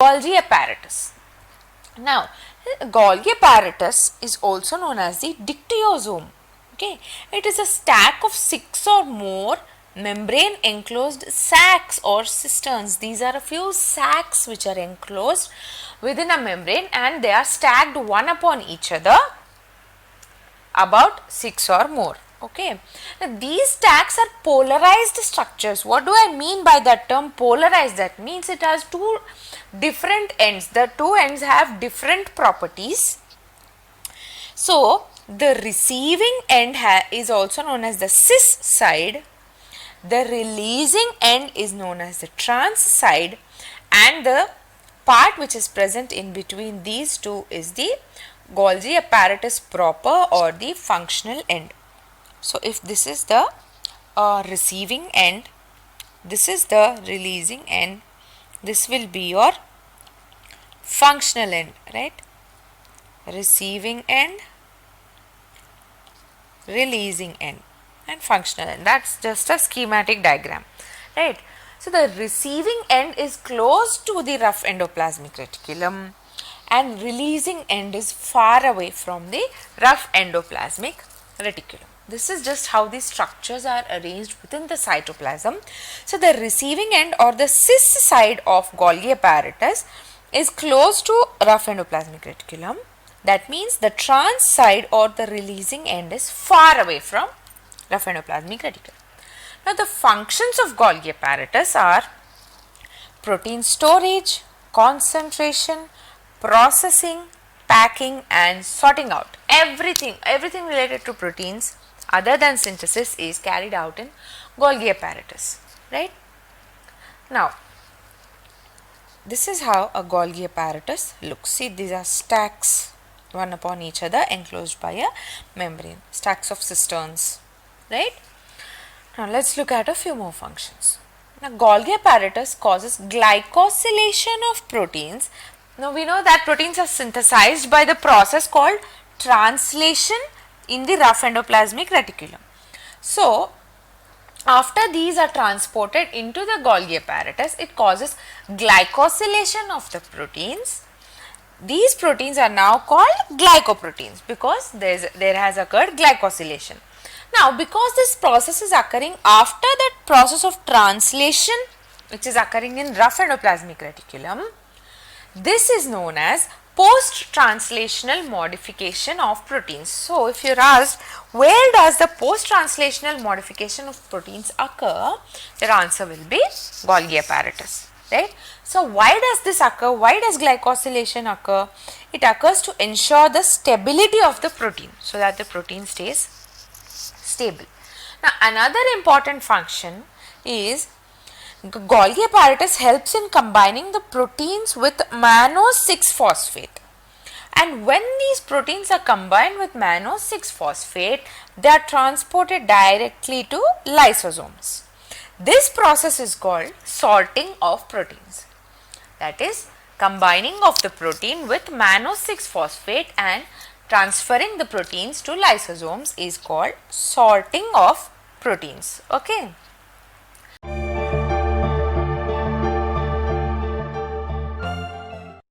Golgi apparatus. Now, Golgi apparatus is also known as the Dictyosome. Okay, it is a stack of 6 or more membrane enclosed sacs or cisterns. These are a few sacs which are enclosed within a membrane and they are stacked one upon each other, about 6 or more. Okay, now these stacks are polarized structures. What do I mean by that term polarized? That means it has two different ends. The two ends have different properties. So the receiving end is also known as the Cis-side. The releasing end is known as the trans-side, and the part which is present in between these two is the Golgi apparatus proper or the functional end. So if this is the receiving end, this is the releasing end, this will be your functional end, right? Receiving end, releasing end and functional end. That's just a schematic diagram, right? So the receiving end is close to the rough endoplasmic reticulum and releasing end is far away from the rough endoplasmic reticulum. This is just how the structures are arranged within the cytoplasm. So the receiving end or the cis side of Golgi apparatus is close to rough endoplasmic reticulum. That means the trans side or the releasing end is far away from rough endoplasmic reticulum. Now the functions of Golgi apparatus are protein storage, concentration, processing, packing and sorting out. Everything related to proteins other than synthesis is carried out in Golgi apparatus, right? Now this is how a Golgi apparatus looks. See, these are stacks one upon each other enclosed by a membrane, stacks of cisterns, right? Now let's look at a few more functions. Now Golgi apparatus causes glycosylation of proteins. Now we know that proteins are synthesized by the process called translation in the rough endoplasmic reticulum. So after these are transported into the Golgi apparatus, it causes glycosylation of the proteins. These proteins are now called glycoproteins because there has occurred glycosylation. Now because this process is occurring after that process of translation which is occurring in rough endoplasmic reticulum, this is known as post-translational modification of proteins. So if you're asked where does the post-translational modification of proteins occur, your answer will be Golgi apparatus, right? So why does this occur? Why does glycosylation occur? It occurs to ensure the stability of the protein so that the protein stays stable. Now another important function is Golgi apparatus helps in combining the proteins with mannose-6-phosphate, and when these proteins are combined with mannose-6-phosphate, they are transported directly to lysosomes. This process is called sorting of proteins. That is, combining of the protein with mannose-6-phosphate and transferring the proteins to lysosomes is called sorting of proteins. Okay.